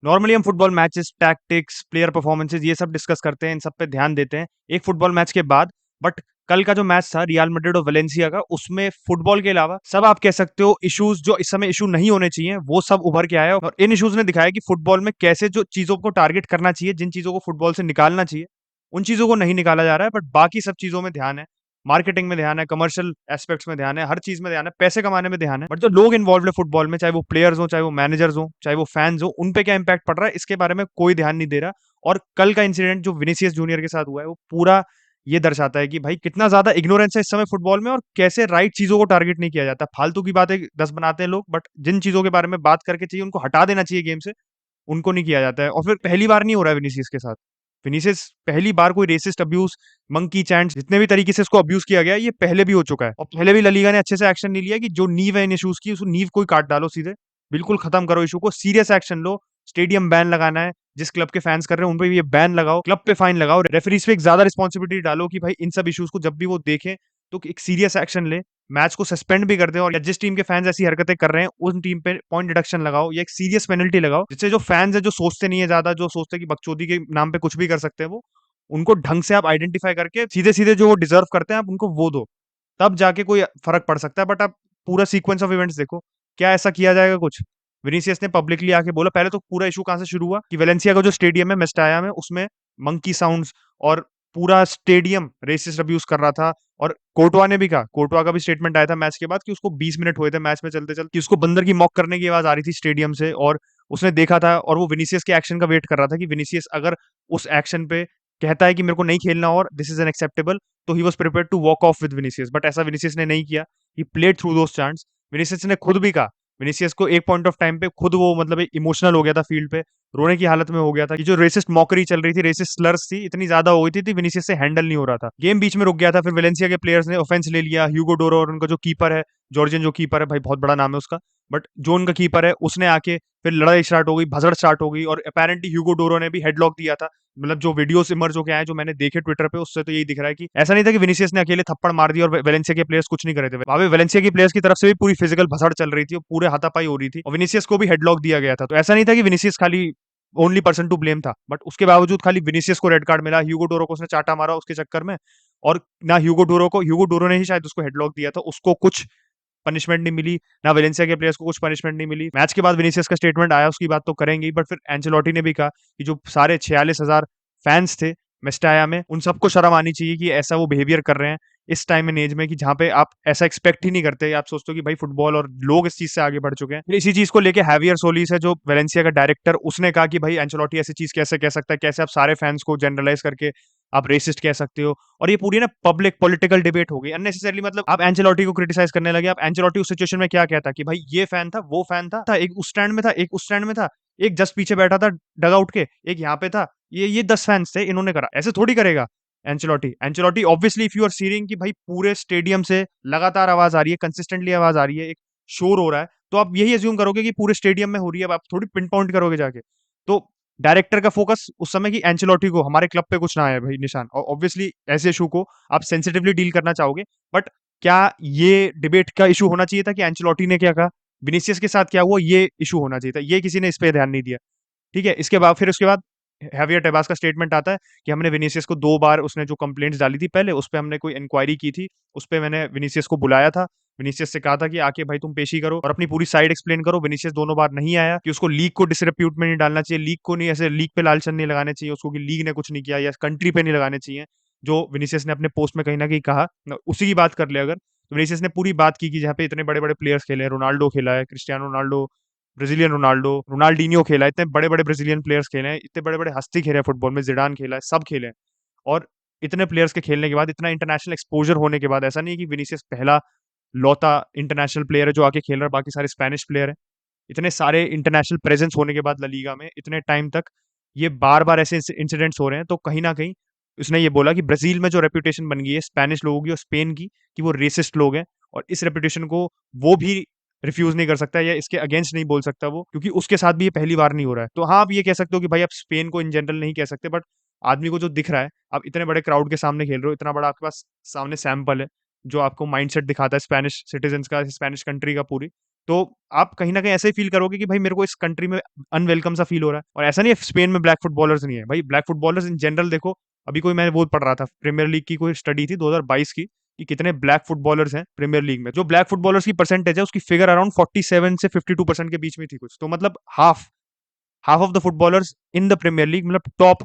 Normally हम football matches, tactics, player performances ये सब डिस्कस करते हैं, इन सब पे ध्यान देते हैं एक फुटबॉल मैच के बाद। बट कल का जो मैच था रियल मैड्रिड और वेलेंसिया का, उसमें फुटबॉल के अलावा सब आप कह सकते हो इश्यूज जो इस समय इशू नहीं होने चाहिए वो सब उभर के आया, और इन इश्यूज ने दिखाया कि फुटबॉल में कैसे जो चीजों को टारगेट करना चाहिए, जिन चीजों को फुटबॉल से निकालना चाहिए, उन चीजों को नहीं निकाला जा रहा है, बट बाकी सब चीजों में ध्यान है। मार्केटिंग में ध्यान है, कमर्शियल एस्पेक्ट्स में ध्यान है, हर चीज में ध्यान है, पैसे कमाने में ध्यान है, बट जो लोग इन्वॉल्व है फुटबॉल में, चाहे वो प्लेयर्स हो, चाहे वो मैनेजर्स हो, चाहे वो फैंस हो, उन पे क्या इंपैक्ट पड़ रहा है इसके बारे में कोई ध्यान नहीं दे रहा। और कल का इंसिडेंट जो विनीसियस जूनियर के साथ हुआ है वो पूरा ये दर्शाता है कि भाई कितना ज्यादा इग्नोरेंस है इस समय फुटबॉल में, और कैसे राइट चीजों को टारगेट नहीं किया जाता। फालतू की बातें 10 बनाते हैं लोग, बट जिन चीजों के बारे में बात करके चाहिए उनको हटा देना चाहिए गेम से, उनको नहीं किया जाता है। और फिर पहली बार नहीं हो रहा है विनीसियस के साथ। विनीसियस पहली बार कोई रेसिस्ट अब्यूज, मंकी चैंट्स, जितने भी तरीके से इसको अब्यूज किया गया है, ये पहले भी हो चुका है, और पहले भी ला लीगा ने अच्छे से एक्शन नहीं लिया कि जो नींव है इन इश्यूज की, उस नींव को ही काट डालो सीधे, बिल्कुल खत्म करो इशू को, सीरियस एक्शन लो। स्टेडियम बैन लगाना है, जिस क्लब के फैंस कर रहे हैं उन पे भी ये बैन लगाओ, क्लब पे फाइन लगाओ, रेफरीज पे एक ज्यादा रिस्पॉन्सिबिलिटी डालो कि भाई इन सब इश्यूज को जब भी वो देखें तो एक सीरियस एक्शन ले, मैच को सस्पेंड भी कर दे, और या जिस टीम के फैंस ऐसी हरकतें कर रहे हैं उन टीम पे पॉइंट डिडक्शन लगाओ या एक सीरियस पेनल्टी लगाओ, जिससे जो फैंस है जो सोचते नहीं है ज्यादा, जो सोचते हैं कि बकचोदी के नाम पे कुछ भी कर सकते हैं वो, उनको ढंग से आप आइडेंटिफाई करके सीधे सीधे जो वो डिजर्व करते हैं आप उनको वो दो, तब जाके कोई फर्क पड़ सकता है। बट आप पूरा सीक्वेंस ऑफ इवेंट्स देखो, क्या ऐसा किया जाएगा कुछ? विनीसियस ने पब्लिकली आके बोला, पहले तो पूरा इशू कहां से शुरू हुआ कि वेलेंसिया का जो स्टेडियम है मेस्टाया में, उसमें मंकी साउंड्स, और पूरा स्टेडियम रेसिस्ट अब्यूज कर रहा था। और कोर्टवा ने भी कहा, कोर्टवा का भी स्टेटमेंट आया था मैच के बाद कि उसको 20 मिनट हुए थे मैच में चलते चलते कि उसको बंदर की मॉक करने की आवाज आ रही थी स्टेडियम से, और उसने देखा था और वो विनीसियस के एक्शन का वेट कर रहा था कि विनीसियस अगर उस एक्शन पे कहता है कि मेरे को नहीं खेलना और दिस इज अनएक्सेप्टेबल, तो he was prepared to walk off with Vinicius. But ऐसा विनीसियस ने नहीं किया, he played through those chances. Vinicius ने खुद भी कहा, विनीसियस को एक पॉइंट ऑफ टाइम पे खुद वो मतलब एक इमोशनल हो गया था फील्ड पे, रोने की हालत में हो गया था कि जो रेसिस्ट मॉकरी चल रही थी, रेसिस्ट स्लर्स थी, इतनी ज्यादा हो गई थी विनीसियस से हैंडल नहीं हो रहा था, गेम बीच में रुक गया था। फिर वेलेंसिया के प्लेयर्स ने ऑफेंस ले लिया, ह्यूगो डोरो और उनका जो कीपर है, जॉर्जियन जो कीपर है, भाई बहुत बड़ा नाम है उसका, बट जो उनका कीपर है उसने आके, फिर लड़ाई स्टार्ट हो गई, भसड़ स्टार्ट हो गई, और अपेरेंटली ह्यूगो डोरो ने भी हेडलॉक दिया था। मतलब जो वीडियोस इमर्ज होके आए जो मैंने देखे ट्विटर पे, उससे तो यही दिख रहा है कि ऐसा नहीं था कि विनीसियस ने अकेले थप्पड़ मार दिया और वेलेंसिया के प्लेयर्स कुछ नहीं कर रहे थे, वहां पे वेलेंसिया की प्लेयर्स की तरफ से भी पूरी फिजिकल भसड़ चल रही थी और पूरे हाथापाई हो रही थी, और विनीसियस को भी हेडलॉक दिया गया था। तो ऐसा नहीं था कि विनीसियस खाली ओनली पर्सन टू ब्लेम था, बट उसके बावजूद खाली विनीसियस को रेड कार्ड मिला, ह्यूगो डोरो को उसने चाटा मारा उसके चक्कर में, और ना ह्यूगो डोरो ने ही शायद उसको हेडलॉक दिया था, उसको कुछ पनिशमेंट नहीं मिली, ना वेलेंसिया के प्लेयर्स को कुछ पनिशमेंट नहीं मिली। मैच के बाद विनीसियस का स्टेटमेंट आया, उसकी बात तो करेंगे ही, बट फिर एंचेलोटी ने भी कहा कि जो सारे 46,000 फैंस थे मेस्टाया में, उन सबको शर्म आनी चाहिए कि ऐसा वो बिहेवियर कर रहे हैं इस टाइम एंड एज में, कि जहाँ पे आप ऐसा एक्सपेक्ट ही नहीं करते, आप सोचते हो कि भाई फुटबॉल और लोग इस चीज से आगे बढ़ चुके हैं। फिर इसी चीज को लेके हैवियर सोलिस है जो वेलेंसिया का डायरेक्टर, उसने कहा कि भाई एंचेलोटी ऐसी चीज कैसे कह सकता है, कैसे आप सारे फैंस को जनरलाइज करके आप रेसिस्ट कह सकते हो। और ये पूरी ना पब्लिक पॉलिटिकल डिबेट हो गई अननेसेसरली, मतलब आप एंचेलोटी को क्रिटिसाइज करने लगे। आप एंचेलोटी उस सिचुएशन में क्या कहता कि भाई ये फैन था, वो फैन था, एक उस स्टैंड में था, एक उस स्टैंड में था, एक जस्ट पीछे बैठा था डग आउट के, एक यहाँ पे था, ये 10 फैंस थे, इन्होंने करा, ऐसे थोड़ी करेगा Ancelotti. Ancelotti obviously if you are seeing कि भाई पूरे स्टेडियम से लगातार आवाज आ रही है, कंसिस्टेंटली आवाज आ रही है, एक शोर हो रहा है, तो आप यही अज्यूम करोगे कि पूरे स्टेडियम में हो रही है, अब आप थोड़ी पिन पॉइंट करोगे जाके। तो डायरेक्टर का फोकस उस समय की एंचेलोटी को, हमारे क्लब पे कुछ ना आए भाई निशान, और ऑब्वियसली ऐसे इशू को आप सेंसिटिवली डील करना चाहोगे। बट क्या ये डिबेट का इशू होना चाहिए था कि एंचेलोटी ने क्या कहा, विनीसियस के साथ क्या हुआ, ये इशू होना चाहिए था, ये किसी ने इस पे ध्यान नहीं दिया। ठीक है, इसके बाद फिर उसके बाद हैवियर टेबास का स्टेटमेंट आता है कि हमने विनीसियस को 2 बार, उसने जो कंप्लेंट्स डाली थी पहले, उस पे हमने कोई इंक्वायरी की थी, उस पे मैंने विनीसियस को बुलाया था, विनीसियस से कहा था कि आके भाई तुम पेशी करो और अपनी पूरी साइड एक्सप्लेन करो। विनीसियस दोनों बार नहीं आया, कि उसको लीग को डिसरेप्यूट में नहीं डालना चाहिए, लीग को नहीं, ऐसे लीग पे लालचन नहीं लगाने चाहिए उसको कि लीग ने कुछ नहीं किया, या कंट्री पे नहीं लगाने चाहिए, जो विनीसियस ने अपने पोस्ट में कहीं ना कहीं कहा। उसी की बात कर ले अगर, तो विनीसियस ने पूरी बात की कि जहाँ पे इतने बड़े बड़े प्लेयर्स खेले हैं, रोनाल्डो खेला है, क्रिस्टियानो रोनाल्डो, ब्राजीलियन रोनाल्डो, रोनाल्डीनियो खेला है, इतने बड़े बड़े ब्राजीलियन प्लेयर्स खेले हैं, इतने बड़े बड़े हस्ती खेले हैं फुटबॉल में, जिडान खेला है, सब खेले हैं। और इतने प्लेयर्स के खेलने के बाद, इतना इंटरनेशनल एक्सपोजर होने के बाद, ऐसा नहीं है कि विनीसियस पहला लौता इंटरनेशनल प्लेयर है जो आके खेल रहा है, बाकी सारे स्पेनिश प्लेयर हैं। इतने सारे इंटरनेशनल प्रेजेंस होने के बाद ला लीगा में इतने टाइम तक ये बार बार ऐसे इंसिडेंट्स हो रहे हैं, तो कहीं ना कहीं उसने ये बोला कि ब्राजील में जो रेपुटेशन बन गई है स्पेनिश लोगों की और स्पेन की, कि वो रेसिस्ट लोग हैं, और इस रेपुटेशन को वो भी रिफ्यूज नहीं कर सकता या इसके अगेंस्ट नहीं बोल सकता वो, क्योंकि उसके साथ भी ये पहली बार नहीं हो रहा है। तो हाँ, आप ये कह सकते हो कि भाई आप स्पेन को इन जनरल नहीं कह सकते, बट आदमी को जो दिख रहा है, आप इतने बड़े क्राउड के सामने खेल रहे हो, इतना बड़ा आपके पास सामने सैंपल है जो आपको माइंडसेट दिखाता है स्पेनिश सिटीजन का, स्पेनिश कंट्री का पूरी, तो आप कहीं न कहीं ऐसे ही फ़ील करोगे कि भाई मेरे को इस कंट्री में अनवेलकम सा फ़ील हो रहा है। और ऐसा नहीं है स्पेन में ब्लैक फुटबॉलर्स नहीं है। भाई ब्लैक फुटबॉलर्स इन जनरल देखो, अभी कोई मैं वो पढ़ रहा था प्रीमियर लीग की कोई स्टडी थी 2022 की, कि कितने ब्लैक फुटबॉलर्स हैं प्रीमियर लीग में। जो ब्लैक फुटबॉलर्स की परसेंटेज है उसकी फिगर अराउंड 47 से 52% के बीच में थी कुछ। तो मतलब half half of the footballers in the Premier League, मतलब top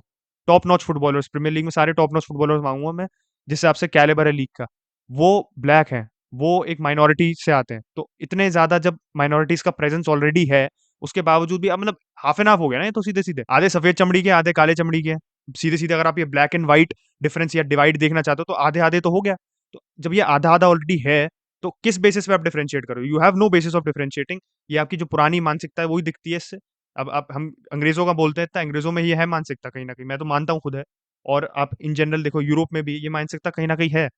top notch footballers Premier League में, सारे टॉप नॉच फुटबॉलर्स मांगूंगा मैं जिस हिसाब से कैलिबर है लीग का, वो ब्लैक हैं। वो एक माइनॉरिटी से आते हैं। तो इतने ज्यादा जब माइनॉरिटीज का प्रेजेंस ऑलरेडी है, उसके बावजूद भी अब मतलब हाफ एंड हाफ हो गया ना ये, तो सीधे सीधे आधे सफेद चमड़ी के आधे काले चमड़ी के। सीधे सीधे अगर आप ये ब्लैक एंड व्हाइट डिफरेंस या डिवाइड देखना चाहते हो तो आधे आधे तो हो गया। तो जब ये आधा आधा ऑलरेडी है, तो किस बेसिस पे आप डिफरेंशिएट करो? You have no basis of differentiating. ये आपकी जो पुरानी मानसिकता है वही दिखती है इससे। अब हम अंग्रेजों का बोलते हैं, इतना अंग्रेजों में ये है मानसिकता कहीं ना कहीं, मैं तो मानता हूँ खुद है। और आप इन जनरल देखो यूरोप में भी ये मानसिकता कहीं ना कहीं है।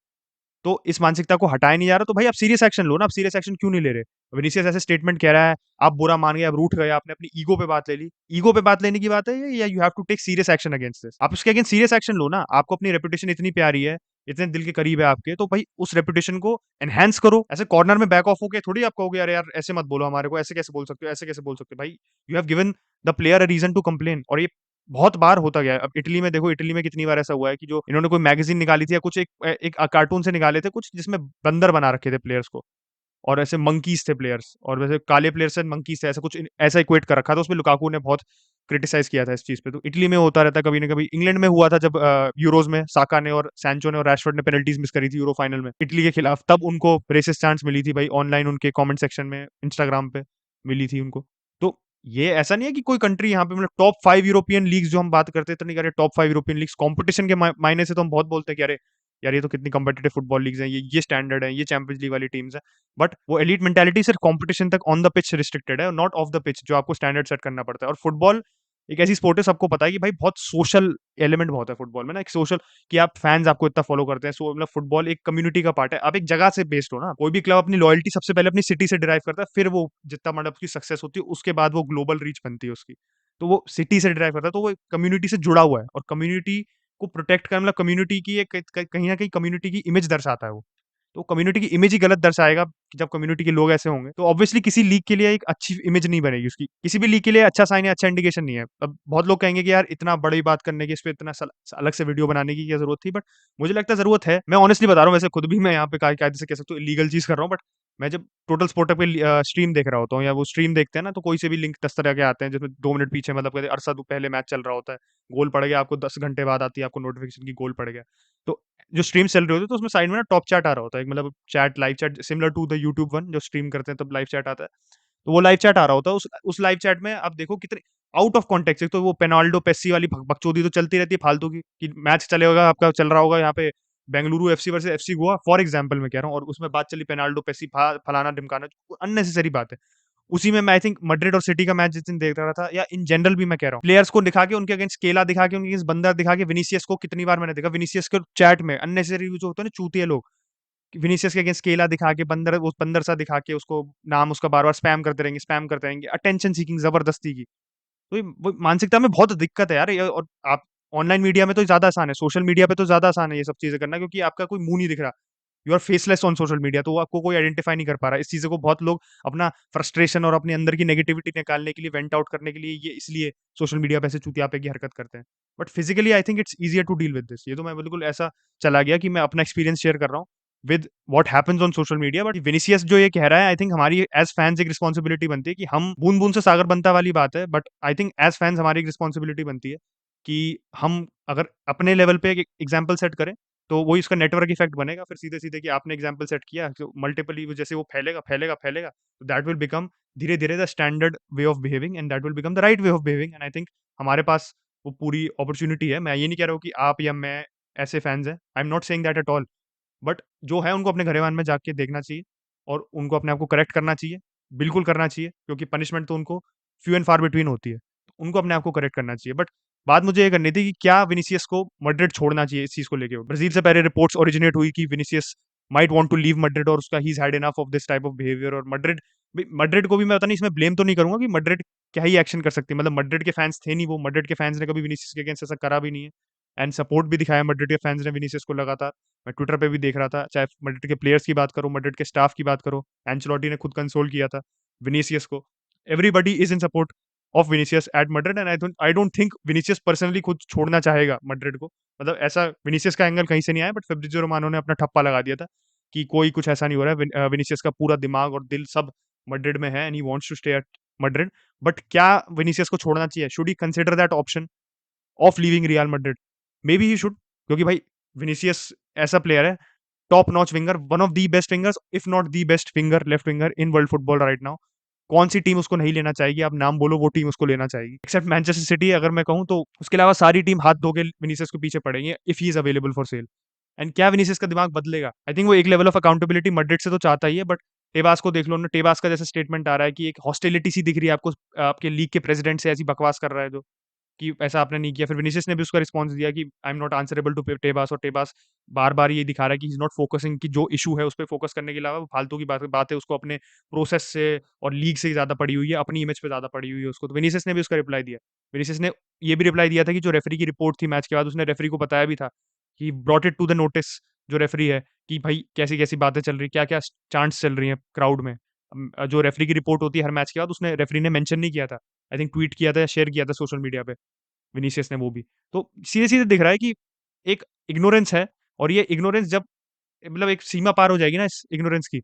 तो इस मानसिकता को हटाया नहीं जा रहा, तो भाई आप सीरियस एक्शन लो ना। आप सीरियस एक्शन क्यों नहीं ले रहे? विनीसियस ऐसे स्टेटमेंट कह रहा है, आप बुरा मान गए, आप रूठ गए, आपने अपनी ईगो पे बात ले ली। ईगो पे बात लेने की बात है ये, या you have to take serious action against this? आप उसके अगेंस्ट सीरियस एक्शन लो ना। आपको अपनी रेपुटेशन इतनी प्यारी है, इतने दिल के करीब है आपके, तो भाई उस रेपुटेशन को एनहांस करो। ऐसे कॉर्नर में बैक ऑफ होके थोड़ी आप कहोगे अरे यार ऐसे मत बोलो हमारे को, ऐसे कैसे बोल सकते हो, ऐसे कैसे बोल सकते हो? भाई you have given the player a reason to complain. और ये बहुत बार होता गया है। अब इटली में देखो, इटली में कितनी बार ऐसा हुआ है कि जो इन्होंने कोई मैगजीन निकाली थी या कुछ एक कार्टून से निकाले थे कुछ, जिसमें बंदर बना रखे थे प्लेयर्स को, और ऐसे मंकीज थे प्लेयर्स, और वैसे काले प्लेयर्स से मंकीज थे, ऐसा कुछ ऐसा इक्वेट कर रखा था। उसमें लुकाकू ने बहुत क्रिटिसाइज किया था इस चीज पे। तो इटली में होता रहता है कभी ना कभी। इंग्लैंड में हुआ था जब यूरोज में साका ने और सैंचो ने और रैशफोर्ड ने पेनल्टीज मिस करी थी यूरो फाइनल में इटली के खिलाफ, तब उनको रेसिस्ट चांस मिली थी भाई, ऑनलाइन उनके कमेंट सेक्शन में इंस्टाग्राम पे मिली थी उनको। तो ये ऐसा नहीं है कि कोई कंट्री यहाँ पे, मतलब टॉप 5 यूरोपियन लीग्स जो हम बात करते हैं, तो नहीं कह रहे टॉप 5 यूरोपियन लीग्स कंपटीशन के मायने से तो हम बहुत बोलते हैं कि अरे यार ये तो कितनी कम्पिटेटिव फुटबॉल लीग्स हैं, ये स्टैंडर्ड है, ये चैंपियंस लीग वाली टीम्स हैं। बट वो एलीट मेंटालिटी सिर्फ कंपटीशन तक ऑन द पिच रिस्ट्रिक्टेड है, नॉट ऑफ द पिच, जो आपको स्टैंडर्ड सेट करना पड़ता है। और फुटबॉल एक ऐसी स्पोर्ट है, सबको पता है कि भाई बहुत सोशल एलिमेंट बहुत है फुटबॉल में ना, एक सोशल, कि आप फैंस आपको इतना फॉलो करते हैं। सो मतलब फुटबॉल एक कम्युनिटी का पार्ट है। आप एक जगह से बेस्ड हो ना, कोई भी क्लब अपनी लॉयल्टी सबसे पहले अपनी सिटी से डिराइव करता है, फिर वो जितना मतलब उसकी सक्सेस होती है उसके बाद वो ग्लोबल रीच बनती है उसकी। तो वो सिटी से डिराइव करता है, तो वो कम्युनिटी से जुड़ा हुआ है। और कम्युनिटी को प्रोटेक्ट करना, मतलब कम्युनिटी की एक कहीं ना कहीं कम्युनिटी की इमेज दर्शाता है वो। तो कम्युनिटी की इमेज ही गलत दर्शाएगा कि जब कम्युनिटी के लोग ऐसे होंगे, तो ऑब्वियसली किसी लीग के लिए एक अच्छी इमेज नहीं बनेगी उसकी, किसी भी लीग के लिए अच्छा साइन या अच्छा इंडिकेशन नहीं है। अब बहुत लोग कहेंगे कि यार इतना बड़ी बात करने की, इस पे इतना अलग से वीडियो बनाने की क्या जरूरत थी? बट मुझे लगता है जरूरत है। मैं ऑनेस्टली बता रहा हूँ, वैसे खुद भी मैं यहाँ पे कायदे से कह सकता हूँ इलीगल चीज कर रहा हूँ, बट मैं जब टोटल स्पोर्ट पे स्ट्रीम देख रहा होता हूँ, या वो स्ट्रीम देखते हैं ना, तो कोई से भी लिंक 10 तरह के आते हैं जिसमें 2 मिनट पीछे, मतलब कहते अरसा पहले मैच चल रहा होता है, गोल पड़ गया, आपको 10 घंटे बाद आती है आपको नोटिफिकेशन की गोल पड़ गया। तो जो स्ट्रीम चल रही होती है, तो उसमें साइड में ना टॉप चैट आ रहा होता है, मतलब chat, live chat, similar to the YouTube one, जो स्ट्रीम करते हैं तब लाइव चैट आता है। तो वो लाइव चैट आ रहा होता है, उस लाइव चैट में आप देखो कितने आउट ऑफ कॉन्टेक्स्ट। एक तो वो पेनाल्डो पेसी वाली बकचोदी तो चलती रहती है फालतू की, कि मैच चलेगा आपका, चल रहा होगा यहाँ पे Bengaluru FC versus FC Goa, for example मैं कह रहा हूँ, और उसमें बात चली पेनाल्डो पेसी फलाना ढिमकाना, अननेसेसरी बात है। उसी में मैं आई थिंक मैड्रिड और सिटी का मैच जिस दिन देख रहा था, या इन जनरल भी मैं कह रहा हूँ, प्लेयर्स को दिखा के, उनके अगेंस्ट केला दिखा के, उनके अगेंस्ट बंदर दिखा के, विनीसियस को कितनी बार मैंने देखा, विनीसियस के चैट में अननेसेसरी जो होता है ना चूतिए लोग, विनीसियस के अगेंस्ट केला दिखा के, बंदर, उस बंदर सा दिखा के उसको नाम उसका बार बार स्पैम करते रहेंगे, अटेंशन सीकिंग जबरदस्ती की। तो ये वो मानसिकता में बहुत दिक्कत है यार ये। और आप ऑनलाइन मीडिया में तो ज्यादा आसान है, सोशल मीडिया पे तो ज्यादा आसान है ये सब चीजें करना, क्योंकि आपका कोई मुंह नहीं दिख रहा। You are faceless on social media, तो वो आपको कोई आइडेंटिफाई नहीं कर पा रहा। इस चीज़ों को बहुत लोग अपना फ्रस्ट्रेशन और अपने अंदर की नेगेटिविटी निकालने के लिए, वेंट आउट करने के लिए, ये इसलिए सोशल मीडिया पे ऐसे चूतियापे की हरकत करते हैं। But physically I think it's easier to deal with this. ये तो मैं बिल्कुल ऐसा चला गया कि मैं अपना एक्सपीरियंस शेयर कर रहा हूँ with what happens on social media. But Vinicius जो ये कह रहा है, आई थिंक हमारी एज फैंस एक रिस्पॉन्सिबिलिटी बनती है कि हम, बूंद बूंद से सागर बनता वाली बात है, but I think as fans हमारी एक रिस्पॉन्सिबिलिटी बनती है कि हम अगर अपने लेवल पे एक एग्जाम्पल सेट करें, तो वही उसका नेटवर्क इफेक्ट बनेगा फिर सीधे सीधे, कि आपने एग्जाम्पल सेट किया तो मल्टीपली जैसे वो फैलेगा फैलेगा फैलेगा, तो दैट विल बिकम धीरे धीरे the standard way of behaving, and that will become the right way of behaving. And I think हमारे पास वो पूरी अपॉर्चुनिटी है। मैं ये नहीं कह रहा हूँ कि आप या मैं ऐसे फैंस हैं, आई am not saying that at all, but जो है उनको अपने घरेवान में जाके देखना चाहिए, और उनको अपने आप को करेक्ट करना चाहिए। बिल्कुल करना चाहिए, क्योंकि पनिशमेंट तो उनको फ्यू एंड फार बिटवीन होती है। तो उनको अपने आप को करेक्ट करना चाहिए। बट बात मुझे ये करनी थी कि क्या विनीसियस को मैड्रिड छोड़ना चाहिए इस चीज को लेके? ब्राजील से पहले रिपोर्ट्स ओरिजिनेट हुई कि Vinicius might want to leave Madrid, और उसका he had enough of this type of behaviour. और मैड्रिड, मैड्रिड को भी मैं पता नहीं, इसमें ब्लेम तो नहीं करूंगा कि मैड्रिड क्या ही एक्शन कर सकती है, मतलब मैड्रिड के फैंस थे नहीं वो, मैड्रिड के फैंस ने कभी विनीसियस के अगेंस्ट ऐसा करा भी नहीं है, एंड सपोर्ट भी दिखाया मैड्रिड के फैंस ने विनीसियस को लगातार। मैं ट्विटर पे भी देख रहा था, चाहे मैड्रिड के प्लेयर्स की बात करो, मैड्रिड के स्टाफ की बात करो, एंचेलोटी ने खुद कंसोल किया था। विनीसियस को। Everybody is in support of Vinicius at Madrid and I don't think Vinicius personally खुद छोड़ना चाहेगा मैड्रिड को। मतलब ऐसा विनीसियस का एंगल कहीं से नहीं आया, बट फैब्रिजियो रोमानो ने अपना ठप्पा लगा दिया था कि कोई कुछ ऐसा नहीं हो रहा है। विनीसियस का पूरा दिमाग और दिल सब मैड्रिड में है and he wants to stay at Madrid. But क्या विनीसियस को छोड़ना चाहिए? Should he consider that option of leaving Real Madrid? Maybe he should, क्योंकि भाई विनीसियस ऐसा प्लेयर है, top notch winger, one of the best wingers if not the best finger left winger in world football right now. कौन सी team उसको नहीं लेना चाहेगी? आप नाम बोलो, वो टीम उसको लेना चाहेगी एक्सेप्ट मैनचेस्टर सिटी। अगर मैं कहूं तो उसके अलावा सारी टीम हाथ धो के विनीसियस के पीछे पड़ेंगे if he is available for sale. And क्या विनीसियस का दिमाग बदलेगा? आई थिंक वो एक लेवल ऑफ अकाउंटेबिलिटी मैड्रिड से तो चाहता ही है, बट टेबास को देख लो ना, टेबास का जैसे स्टेटमेंट आ रहा है कि एक हॉस्टिलिटी सी दिख रही है आपको, आपके लीग के प्रेसिडेंट से ऐसी बकवास कर रहा है जो कि ऐसा आपने नहीं किया। फिर विनीसियस ने भी उसका रिस्पॉन्स दिया कि I am not answerable to Tebas, और टेबास बार बार ये दिखा रहा है कि इज नॉट फोकसिंग, कि जो इशू है उस पर फोकस करने के अलावा फालतू की बात है उसको अपने प्रोसेस से और लीग से ज्यादा पड़ी हुई है, अपनी इमेज पे ज्यादा पड़ी हुई है उसको। तो विनीसियस ने भी उसका रिप्लाई दिया। विनीसियस ने ये भी रिप्लाई दिया था कि जो रेफरी की रिपोर्ट थी मैच के बाद, उसने रेफरी को बताया भी था कि brought it to the notice जो रेफरी है कि भाई कैसी कैसी बातें चल रही, क्या क्या चांट्स चल रही हैं क्राउड में। जो रेफरी की रिपोर्ट होती है हर मैच के बाद, उसने रेफरी ने मेंशन नहीं किया था। आई थिंक ट्वीट किया था या शेयर किया था सोशल मीडिया पे विनीसियस ने वो भी। तो सीधे-सीधे दिख रहा है कि एक इग्नोरेंस है, और ये इग्नोरेंस जब मतलब एक सीमा पार हो जाएगी ना इस इग्नोरेंस की,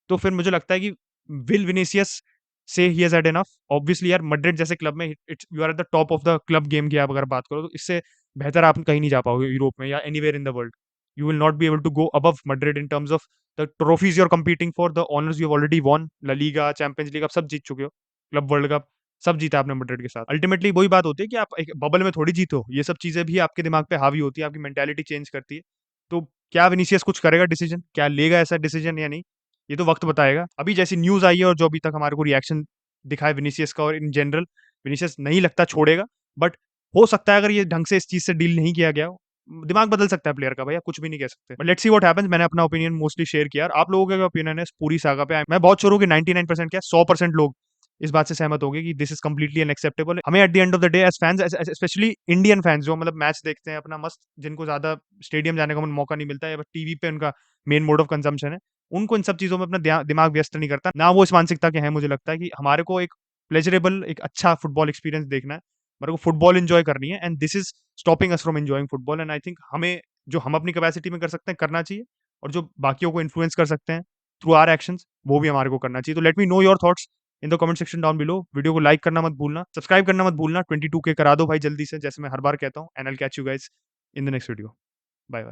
तो फिर मुझे लगता है कि विल विनीसियस से he has had enough? Obviously यार, मैड्रिड जैसे क्लब में it's you are at the top of the club game की आप अगर बात करो, तो इससे बेहतर आप कहीं नहीं जा पाओगे यूरोप में या anywhere in the world. You will not be able to go above Madrid in terms of the trophies you are competing for, the honours you have already won, La Liga, Champions League आप सब जीत चुके हो, club world cup सब जीता आपने Madrid के साथ। Ultimately वही बात होती है कि आप एक बबल में थोड़ी जीतो, ये सब चीजें भी आपके दिमाग पे हावी होती है, आपकी मेंटालिटी चेंज करती है। तो क्या विनीसियस कुछ करेगा डिसीजन, क्या लेगा ऐसा डिसीजन या नहीं, ये तो वक्त बताएगा। अभी जैसी न्यूज आई है और जो अभी तक हमारे को रिएक्शन दिखा है विनीसियस का और इन जनरल, विनीसियस नहीं लगता छोड़ेगा। बट हो सकता है अगर ये ढंग से इस चीज से डील नहीं किया गया, दिमाग बदल सकता है प्लेयर का, भैया कुछ भी नहीं कह सकते। But let's see what happens. मैंने अपना ओपिनियन मोस्टली शेयर किया, आप लोगों का क्या ओपिनियन है इस पूरी सागा पे? मैं बहुत श्योर हूँ कि 99% क्या 100% लोग इस बात से सहमत होंगे कि दिस इज कंप्लीटली अनएक्सेप्टेबल। हमें at the end of the day as fans, specially Indian fans जो मतलब मैच देखते हैं अपना मस्त, जिनको ज्यादा स्टेडियम जाने का मौका नहीं मिलता है, बस टीवी पे उनका मेन मोड ऑफ कंजम्पशन है, उनको इन सब चीजों में अपना दिमाग व्यस्त नहीं करता ना, वो इस मानसिकता के हैं। मुझे लगता है कि हमारे को एक प्लेजरेबल, एक अच्छा फुटबॉल एक्सपीरियंस देखना है, हमारे को फुटबॉल एंजॉय करनी है, and this is stopping us from enjoying football. And I think हमें जो हम अपनी कैपेसिटी में कर सकते हैं करना चाहिए, और जो बाकियों को इन्फ्लुएंस कर सकते हैं थ्रू आवर एक्शंस, वो भी हमारे को करना चाहिए। तो let me know your thoughts in the comment section down below. Video को लाइक करना मत भूलना, सब्सक्राइब करना मत भूलना, 22K करा दो भाई जल्दी से, जैसे मैं हर बार कहता हूँ। And I will catch you guys in the next video. Bye bye.